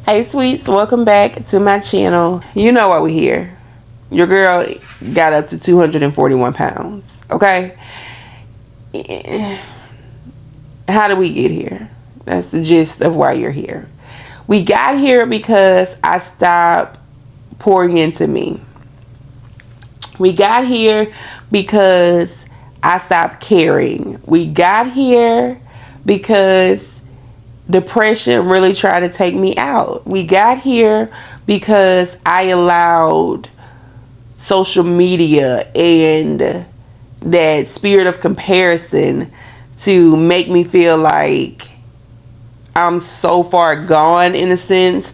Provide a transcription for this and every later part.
Hey sweets, welcome back to my channel. You know why we're here. Your girl got up to 241 pounds. Okay? How did we get here? That's the gist of why you're here. We got here because I stopped pouring into me. We got here because I stopped caring. We got here because depression really tried to take me out. We got here because I allowed social media and that spirit of comparison to make me feel like I'm so far gone, in a sense,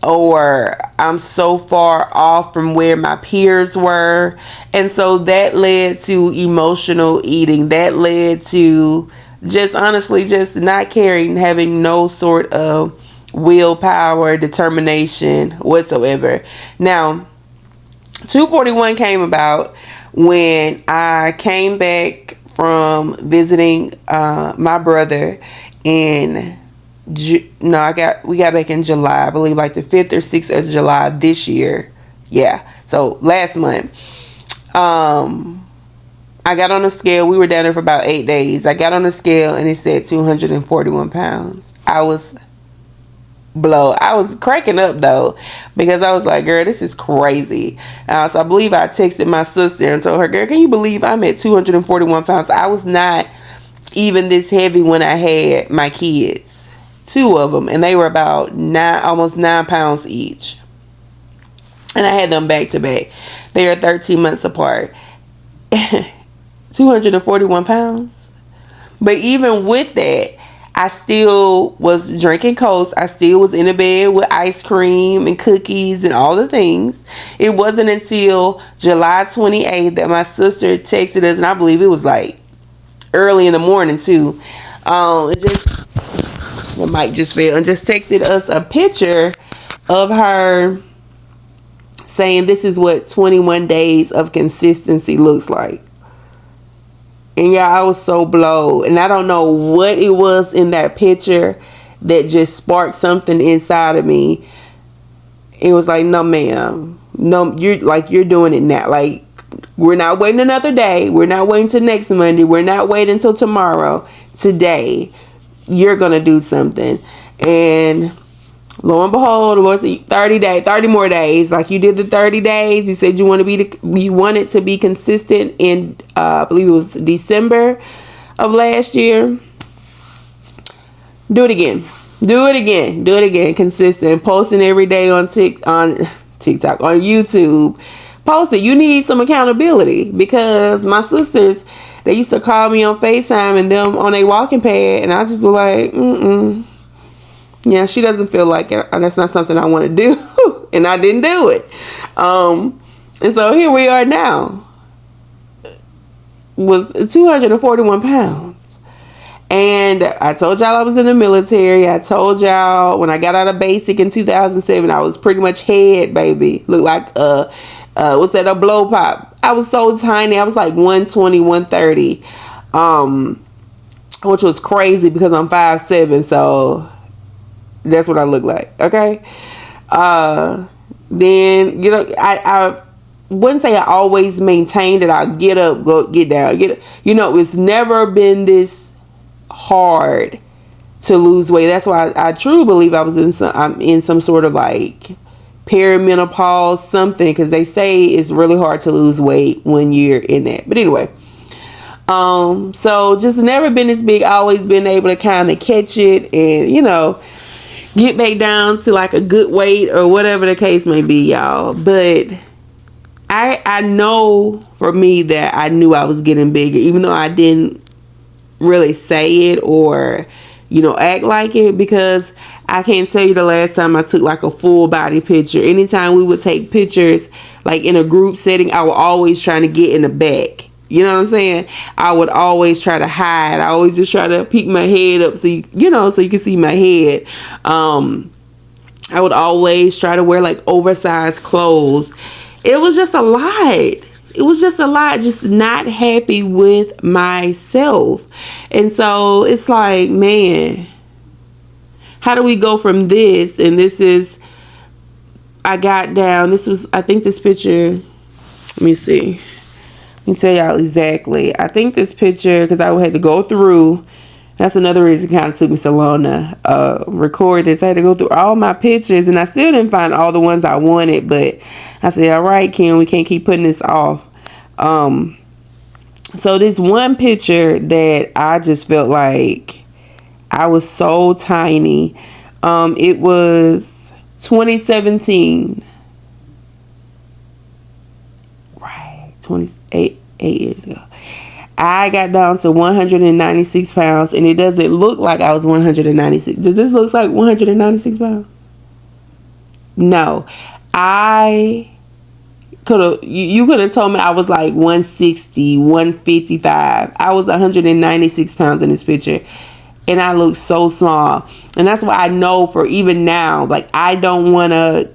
or I'm so far off from where my peers were. And so that led to emotional eating. That led to just honestly just not caring, having no sort of willpower, determination whatsoever. Now, 241 came about when I came back from visiting my brother in we got back in July, I believe, like the 5th or 6th of July this year. Yeah, so last month. I got on the scale. We were down there for about 8 days. I got on the scale and it said 241 pounds. I was I was cracking up though, because I was like, girl, this is crazy. So I believe I texted my sister and told her, girl, can you believe I'm at 241 pounds? I was not even this heavy when I had my kids, 2 of them, and they were about almost 9 pounds each. And I had them back to back. They are 13 months apart. 241 pounds. But even with that, I still was drinking Coke. I still was in the bed with ice cream and cookies and all the things. It wasn't until July 28th that my sister texted us, and I believe it was like early in the morning too. The mic just fell, and just texted us a picture of her saying this is what 21 days of consistency looks like. And yeah, I was so blown. And I don't know what it was in that picture that just sparked something inside of me. It was like, no, ma'am. No, you're doing it now. Like, we're not waiting another day. We're not waiting till next Monday. We're not waiting until tomorrow. Today, you're going to do something. And lo and behold, the Lord said 30 more days. Like you did the 30 days. You said you wanted to be consistent in, I believe it was December of last year. Do it again. Consistent. Posting every day on TikTok, on YouTube. Post it. You need some accountability, because my sisters, they used to call me on FaceTime and them on a walking pad, and I just was like, yeah, she doesn't feel like it. That's not something I want to do. And I didn't do it. And so here we are now. Was 241 pounds. And I told y'all I was in the military. I told y'all when I got out of basic in 2007, I was pretty much head, baby. Looked like, what's that, a blow pop. I was so tiny. I was like 120, 130. Which was crazy because I'm 5'7", so that's what I look like. Okay. Then, I wouldn't say I always maintained it. I'll get up, go, get down, get up. It's never been this hard to lose weight. That's why I truly believe I'm in some sort of like perimenopause something, because they say it's really hard to lose weight when you're in that. But anyway, so just never been this big. Always been able to kind of catch it and, get back down to like a good weight or whatever the case may be, y'all. But I know for me that I knew I was getting bigger, even though I didn't really say it or, act like it, because I can't tell you the last time I took like a full body picture. Anytime we would take pictures like in a group setting, I would always try to get in the back. You know what I'm saying? I would always try to hide. I always just try to peek my head up so you can see my head. I would always try to wear like oversized clothes. It was just a lot. Just not happy with myself. And so it's like, man, how do we go from this? And this is, I got down, this was, I think this picture, let me see. Let me tell y'all exactly. I think this picture, because I had to go through, that's another reason it kind of took me so long to record this. I had to go through all my pictures, and I still didn't find all the ones I wanted, but I said, all right, Kim, we can't keep putting this off. So this one picture that I just felt like I was so tiny. It was 2017. Right. 8 years ago. I got down to 196 pounds, and it doesn't look like I was 196. Does this look like 196 pounds? No. You could have told me I was like 160, 155. I was 196 pounds in this picture, and I look so small. And that's why I know for even now, like, I don't want to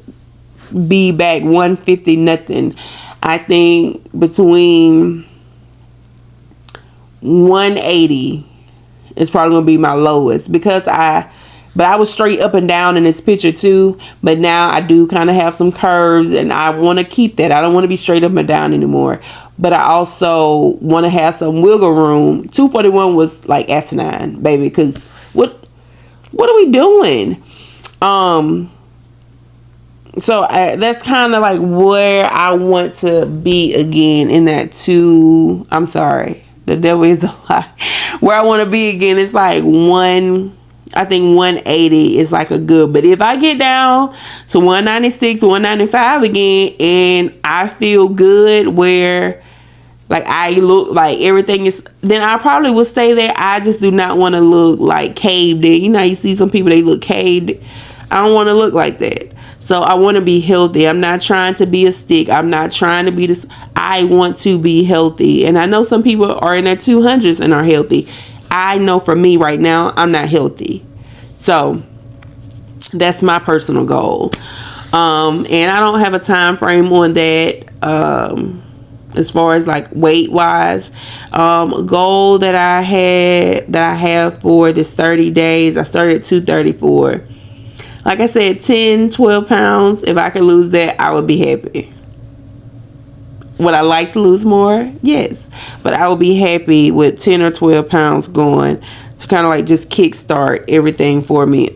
be back 150 nothing. I think between 180 is probably going to be my lowest, because but I was straight up and down in this picture too. But now I do kind of have some curves, and I want to keep that. I don't want to be straight up and down anymore. But I also want to have some wiggle room. 241 was like asinine, baby. Because what are we doing? So that's kind of like where I want to be again, in that I'm sorry, the devil is a lie. Where I want to be again, it's like I think 180 is like a good, but if I get down to 196, 195 again, and I feel good where like I look like everything is, then I probably will stay there. I just do not want to look like caved in. You know, you see some people, they look caved. I don't want to look like that. So I want to be healthy. I'm not trying to be a stick. I'm not trying to be this. I want to be healthy. And I know some people are in their 200s and are healthy. I know for me right now, I'm not healthy. So that's my personal goal. And I don't have a time frame on that. As far as like weight wise, goal that I have for this 30 days, I started at 234. Like I said, 10, 12 pounds. If I could lose that, I would be happy. Would I like to lose more? Yes. But I would be happy with 10 or 12 pounds going to kind of like just kickstart everything for me.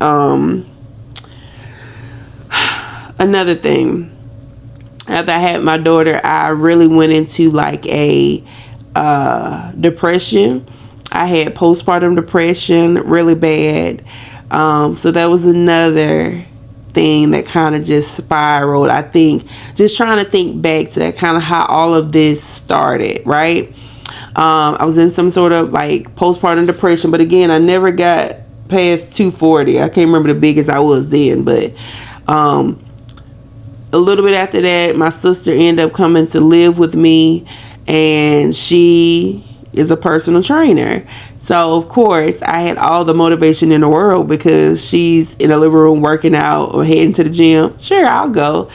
Another thing. After I had my daughter, I really went into like a depression. I had postpartum depression really bad. So that was another thing that kind of just spiraled. I think just trying to think back to kind of how all of this started, right? I was in some sort of like postpartum depression, but again, I never got past 240. I can't remember the biggest I was then, but a little bit after that, my sister ended up coming to live with me, and she is a personal trainer. So of course I had all the motivation in the world, because she's in the living room working out or heading to the gym. Sure, I'll go.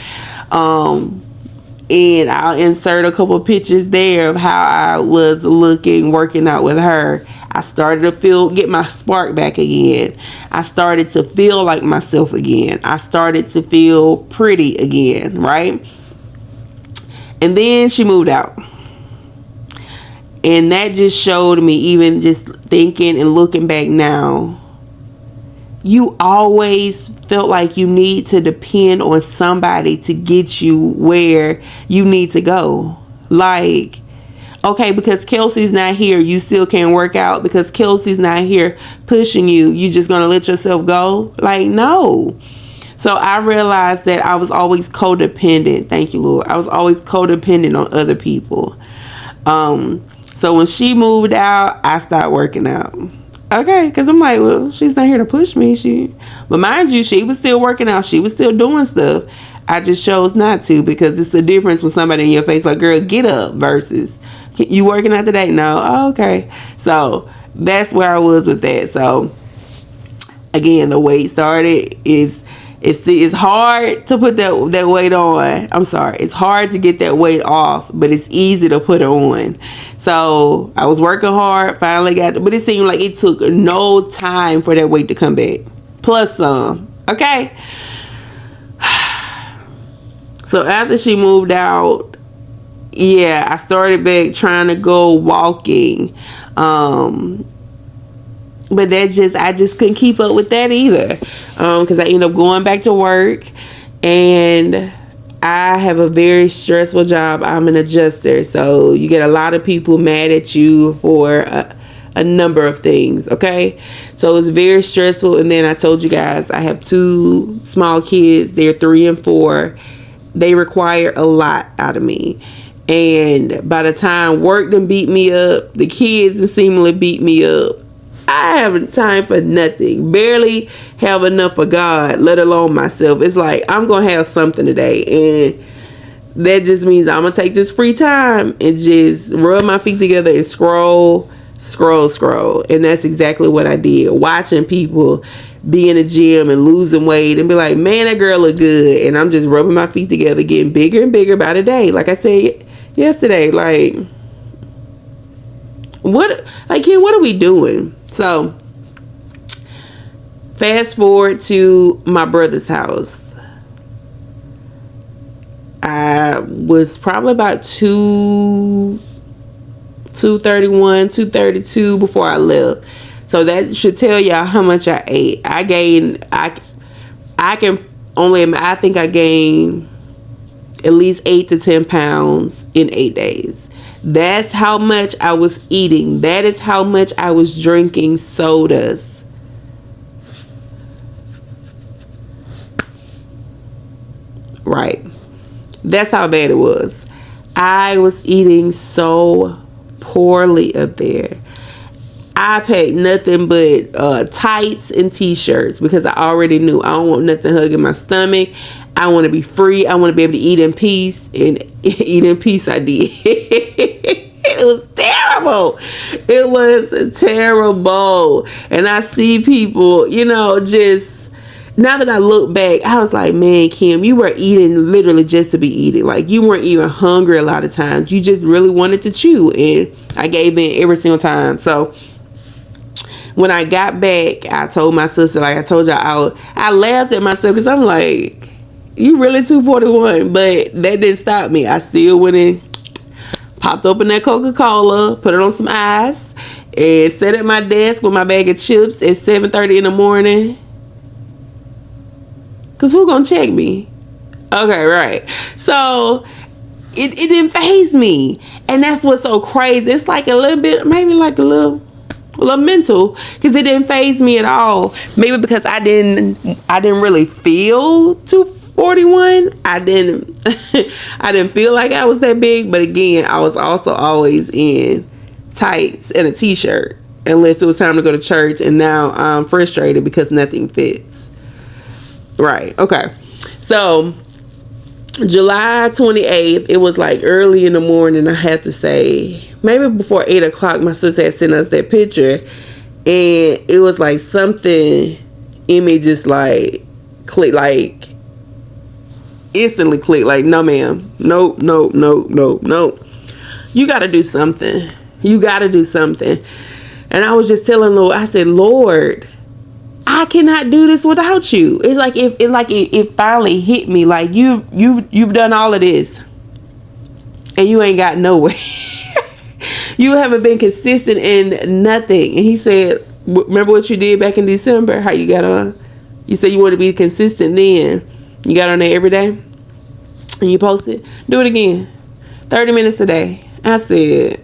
And I'll insert a couple of pictures there of how I was looking working out with her. I started to get my spark back again. I started to feel like myself again. I started to feel pretty again, right? And then she moved out. And that just showed me, even just thinking and looking back now, you always felt like you need to depend on somebody to get you where you need to go. Like, okay, because Kelsey's not here, you still can't work out. Because Kelsey's not here pushing you, you just gonna let yourself go? Like, no. So I realized that I was always codependent. Thank you, Lord. I was always codependent on other people. So when she moved out, I started working out. Okay, because I'm like, well, she's not here to push me. But mind you, she was still working out. She was still doing stuff. I just chose not to, because it's the difference with somebody in your face like, girl, get up, versus, you working out today? No. Oh, okay. So that's where I was with that. So again, the weight started it's hard to put that weight on. I'm sorry. It's hard to get that weight off, but it's easy to put it on. So I was working hard, finally but it seemed like it took no time for that weight to come back. plus some. Okay. So after she moved out, yeah, I started back trying to go walking. But I just couldn't keep up with that either. Because I ended up going back to work, and I have a very stressful job. I'm an adjuster, so you get a lot of people mad at you for a number of things, okay? So it's very stressful. And then I told you guys I have 2 small kids. They're 3 and 4. They require a lot out of me. And by the time work done beat me up, the kids done seemingly beat me up, I have time for nothing. Barely have enough for God, let alone myself. It's like I'm going to have something today. And that just means I'm going to take this free time and just rub my feet together and scroll. And that's exactly what I did. Watching people be in the gym and losing weight and be like, man, that girl look good. And I'm just rubbing my feet together, getting bigger and bigger by the day. Like I said yesterday, like, Kim, what are we doing? So fast forward to my brother's house. I was probably about 231, 232 before I left. So that should tell y'all how much I ate. I think I gained at least 8 to 10 pounds in 8 days. That's how much I was eating. That is how much I was drinking sodas. Right. That's how bad it was. I was eating so poorly up there. I packed nothing but tights and t-shirts because I already knew I don't want nothing hugging my stomach. I want to be free. I want to be able to eat in peace. And eat in peace I did. It was terrible. It was terrible. And I see people, just... Now that I look back, I was like, man, Kim, you were eating literally just to be eating. Like, you weren't even hungry a lot of times. You just really wanted to chew. And I gave in every single time. So when I got back, I told my sister, like I told y'all, I laughed at myself because I'm like, you really 241. But that didn't stop me. I still went in, popped open that Coca-Cola, put it on some ice, and sat at my desk with my bag of chips at 7:30 in the morning. Because who gonna check me? Okay, right. So it didn't faze me. And that's what's so crazy. It's like a little bit, maybe like a little mental, because it didn't faze me at all. Maybe because I didn't really feel 241. I didn't feel like I was that big. But again, I was also always in tights and a t-shirt unless it was time to go to church. And now I'm frustrated because nothing fits. Right. Okay. So July 28th, it was like early in the morning. I have to say, maybe before 8 o'clock, my sister had sent us that picture, and it was like something in me just like clicked, like instantly clicked, like, no, ma'am, no. You got to do something. And I was just telling Lord, I said, Lord, I cannot do this without you. It's like it finally hit me. Like you've done all of this, and you ain't got nowhere. You haven't been consistent in nothing. And he said, "Remember what you did back in December? How you got on? You said you want to be consistent. Then you got on there every day, and you posted. Do it again, 30 minutes a day." I said,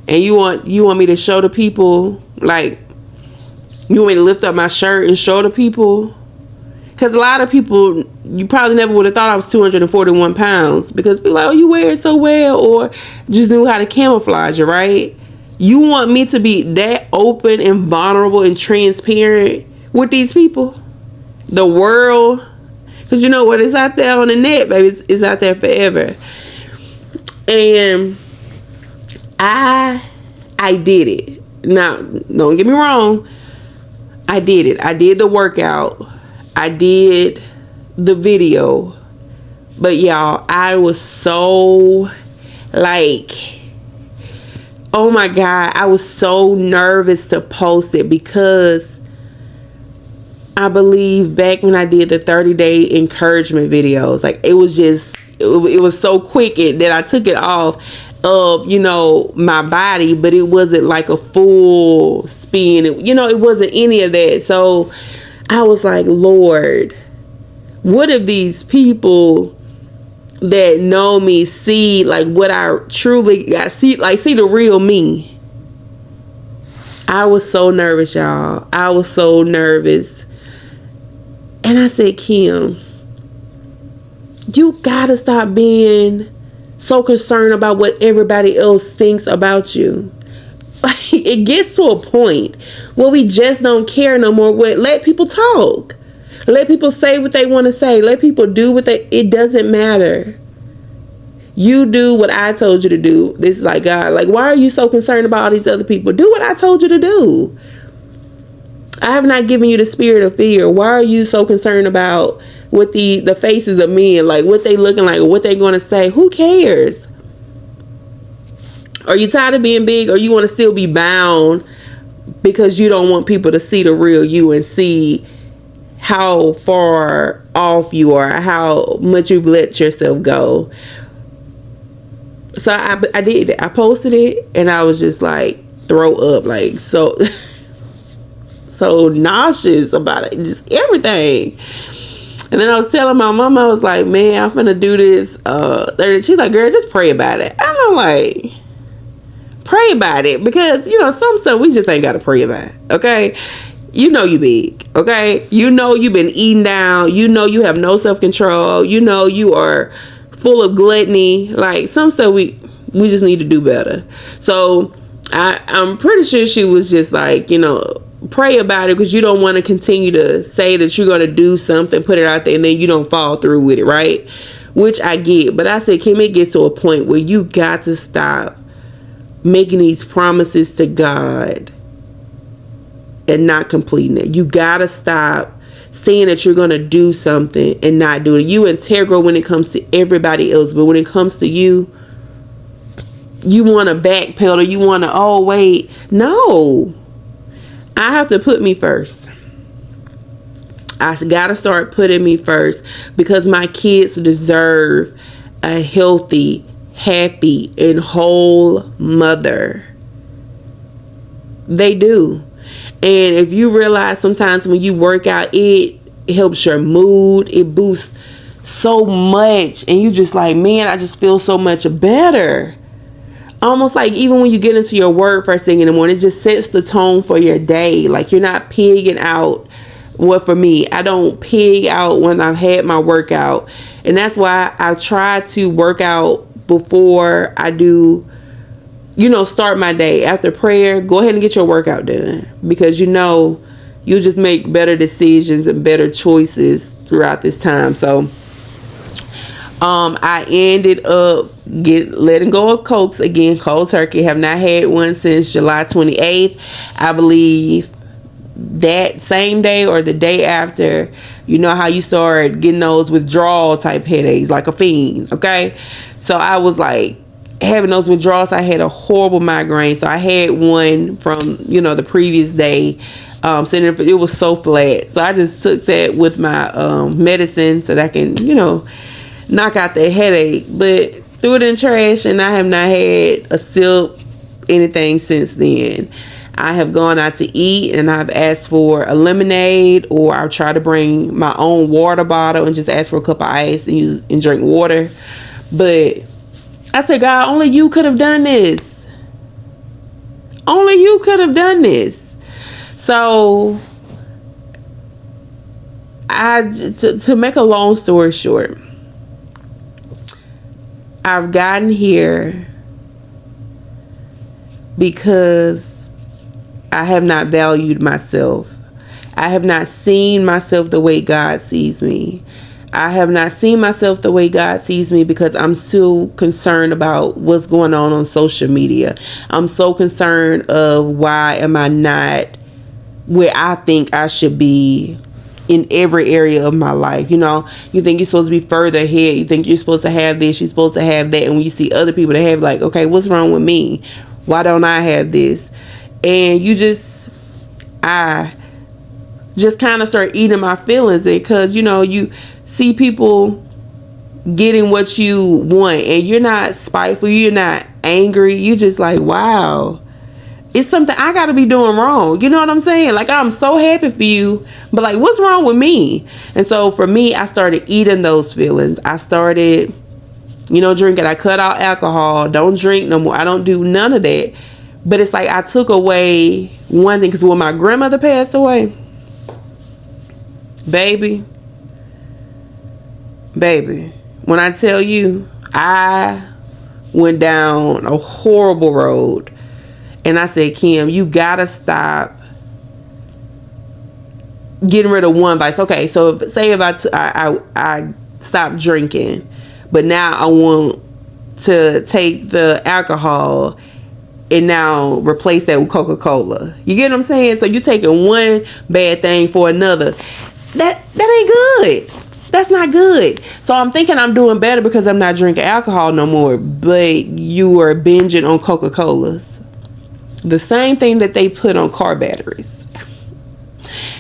"And you want me to show the people like." You want me to lift up my shirt and show the people? Because a lot of people, you probably never would have thought I was 241 pounds. Because people are like, oh, you wear it so well. Or just knew how to camouflage it, right? You want me to be that open and vulnerable and transparent with these people? The world? Because you know what? It's out there on the net, baby. It's out there forever. And I did it. Now, don't get me wrong. I did it. I did the workout. I did the video. But y'all, I was so like, oh my God, I was so nervous to post it because I believe back when I did the 30-day encouragement videos, like it was just, it was so quick that I took it off of, you know, my body, but it wasn't like a full spin. You know, it wasn't any of that. So I was like, Lord, what if these people that know me see like what I truly got, see the real me? I was so nervous, y'all. I was so nervous. And I said, Kim, you gotta stop being so concerned about what everybody else thinks about you. Like, it gets to a point where we just don't care no more. Let people talk. Let people say what they want to say. Let people do it doesn't matter. You do what I told you to do. This is like, God, like, why are you so concerned about all these other people? Do what I told you to do. I have not given you the spirit of fear. Why are you so concerned about what the faces of men, like what they looking like, or what they going to say? Who cares? Are you tired of being big, or you want to still be bound because you don't want people to see the real you and see how far off you are, how much you've let yourself go? So I did that. I posted it, and I was just like, throw up, like, so so nauseous about it, just everything. And then I was telling my mom, I was like, man, I'm finna do this. She's like, girl, just pray about it. And I'm like, pray about it, because you know, some stuff we just ain't gotta pray about. Okay, you know you big. Okay, you know you've been eating down. You know you have no self-control. You know you are full of gluttony. Like, some stuff we just need to do better. So I'm pretty sure she was just like, you know, pray about it, because you don't want to continue to say that you're going to do something, put it out there, and then you don't follow through with it, right? Which I get. But I said, Kim, it gets to a point where you got to stop making these promises to God and not completing it. You got to stop saying that you're going to do something and not do it. You integral when it comes to everybody else, but when it comes to you, you want to backpedal. You want to, oh, wait. No. I have to put me first. I got to start putting me first, because my kids deserve a healthy, happy, and whole mother. They do. And if you realize sometimes when you work out, it helps your mood. It boosts so much. And you just like, man, I just feel so much better. Almost like even when you get into your word first thing in the morning, it just sets the tone for your day. Like, you're not pigging out. Well, for me, I don't pig out when I've had my workout. And that's why I try to work out before I do, you know, start my day. After prayer, go ahead and get your workout done, because you know you'll just make better decisions and better choices throughout this time. So I ended up letting go of Cokes again, cold turkey. Have not had one since July 28th. I believe that same day or the day after, you know how you start getting those withdrawal type headaches like a fiend. Okay, so I was like having those withdrawals. I had a horrible migraine, so I had one from, you know, the previous day. So it was so flat, so I just took that with my medicine so that I can, you know, knock out that headache. But threw it in trash, and I have not had a sip anything since then. I have gone out to eat, and I've asked for a lemonade, or I'll try to bring my own water bottle and just ask for a cup of ice and drink water. But I said, God, only you could have done this. Only you could have done this. So to make a long story short, I've gotten here because I have not valued myself. I have not seen myself the way God sees me. I have not seen myself the way God sees me because I'm so concerned about what's going on social media. I'm so concerned of why am I not where I think I should be in every area of my life. You know, you think you're supposed to be further ahead. You think you're supposed to have this, you're supposed to have that. And when you see other people that have, like, okay, what's wrong with me? Why don't I have this? And you just, just kind of start eating my feelings. Because, you know, you see people getting what you want and you're not spiteful, you're not angry, you just like, wow, it's something I gotta be doing wrong. You know what I'm saying? Like, I'm so happy for you, but like, what's wrong with me? And so for me, I started eating those feelings. I started, you know, drinking. I cut out alcohol, don't drink no more, I don't do none of that. But it's like I took away one thing, because when my grandmother passed away, baby, when I tell you, I went down a horrible road. And I said, Kim, you gotta stop getting rid of one vice. Okay, so if I stopped drinking, but now I want to take the alcohol and now replace that with Coca-Cola. You get what I'm saying? So you're taking one bad thing for another. That ain't good. That's not good. So I'm thinking I'm doing better because I'm not drinking alcohol no more. But you are binging on Coca-Colas. The same thing that they put on car batteries.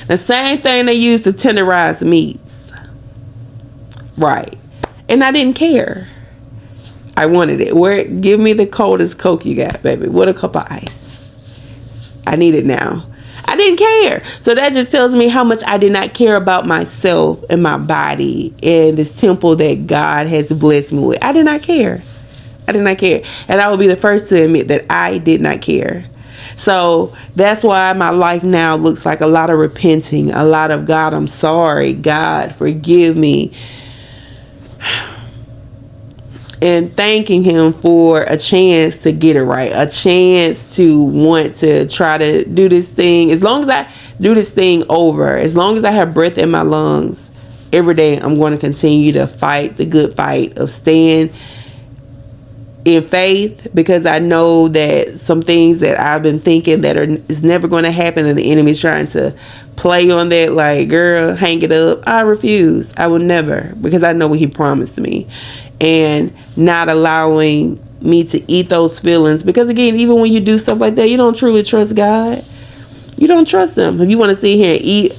The same thing they use to tenderize meats. Right. And I didn't care. I wanted it. Give me the coldest Coke you got, baby. With a cup of ice. I need it now. I didn't care. So that just tells me how much I did not care about myself and my body and this temple that God has blessed me with. I did not care. I did not care. And I will be the first to admit that I did not care. So that's why my life now looks like a lot of repenting, a lot of, God, I'm sorry. God, forgive me. And thanking him for a chance to get it right, a chance to want to try to do this thing. As long as I do this thing over, as long as I have breath in my lungs, every day I'm going to continue to fight the good fight of staying in faith, because I know that some things that I've been thinking that is never going to happen, and the enemy is trying to play on that, like, girl, hang it up. I refuse. I will never, because I know what he promised me. And not allowing me to eat those feelings, because again, even when you do stuff like that, you don't truly trust God. You don't trust him. If you want to sit here and eat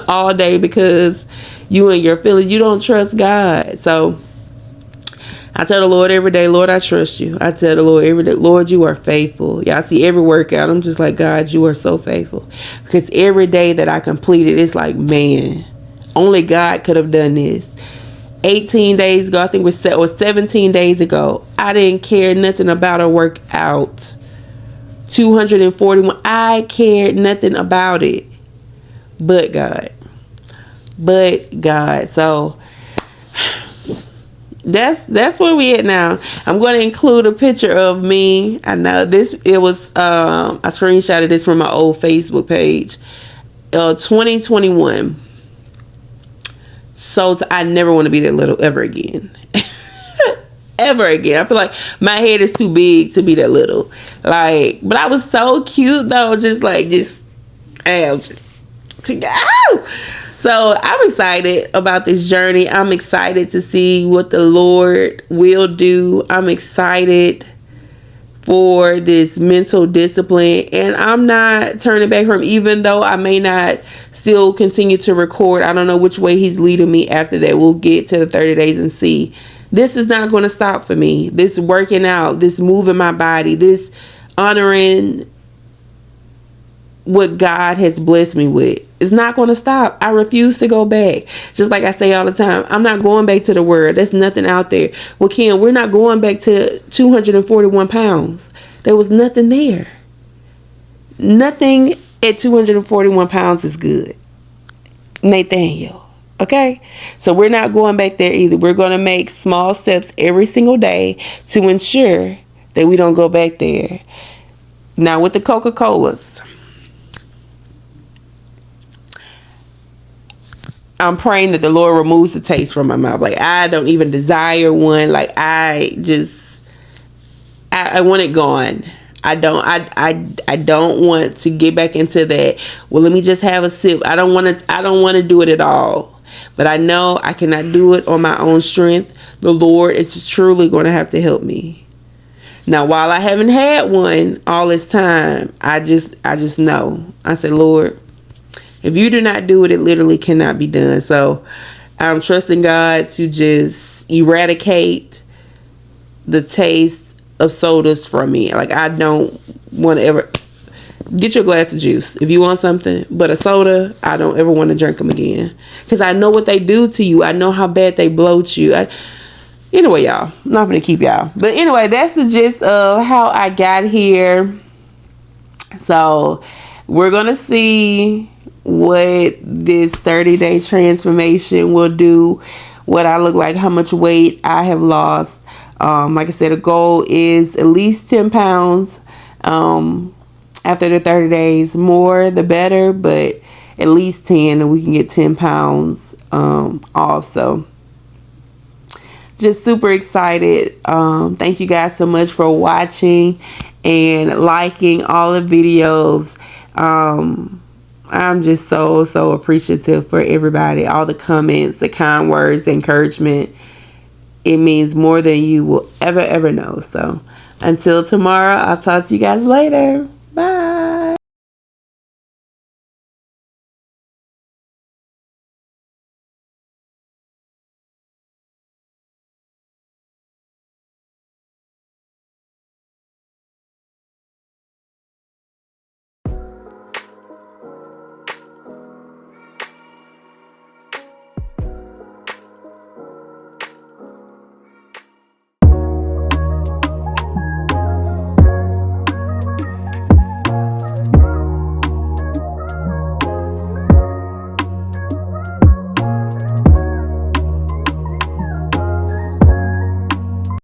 all day because you and your feelings, you don't trust God. So I tell the Lord every day, Lord, I trust you. I tell the Lord every day, Lord, you are faithful. Y'all see every workout, I'm just like, God, you are so faithful. Because every day that I complete it, it's like, man, only God could have done this. 18 days ago, I think it was 17 days ago, I didn't care nothing about a workout. 241, I cared nothing about it. But God. So that's where we at now. I'm going to include a picture of me. I know it was I screenshotted this from my old Facebook page. 2021. So I never want to be that little ever again. Ever again. I feel like my head is too big to be that little. Like, but I was so cute though, ow. So I'm excited about this journey. I'm excited to see what the Lord will do. I'm excited for this mental discipline, and I'm not turning back from, even though I may not still continue to record. I don't know which way he's leading me after that. We'll get to the 30 days and see. This is not going to stop for me. This working out, this moving my body, this honoring what God has blessed me with is not going to stop. I refuse to go back. Just like I say all the time, I'm not going back to the word. There's nothing out there. Well, Kim, we're not going back to 241 pounds. There was nothing there. Nothing at 241 pounds is good. Nathaniel. Okay? So we're not going back there either. We're going to make small steps every single day to ensure that we don't go back there. Now with the Coca-Colas, I'm praying that the Lord removes the taste from my mouth. Like, I don't even desire one. Like, I want it gone. I don't want to get back into that. Well, let me just have a sip. I don't want to do it at all. But I know I cannot do it on my own strength. The Lord is truly going to have to help me. Now, while I haven't had one all this time, I just know. I said, Lord, If you do not do it, it literally cannot be done. So I'm trusting God to just eradicate the taste of sodas from me. Like, I don't want to ever get your glass of juice if you want something, but a soda, I don't ever want to drink them again, because I know what they do to you. I know how bad they bloat you. Anyway, y'all, I'm not gonna keep y'all, but anyway, that's the gist of how I got here. So we're gonna see what this 30-day transformation will do, what I look like, how much weight I have lost. Like I said, a goal is at least 10 pounds after the 30 days. More the better, but at least 10, and we can get 10 pounds off. So just super excited. Thank you guys so much for watching and liking all the videos. I'm just so appreciative for everybody, all the comments, the kind words, the encouragement. It means more than you will ever know. So until tomorrow, I'll talk to you guys later.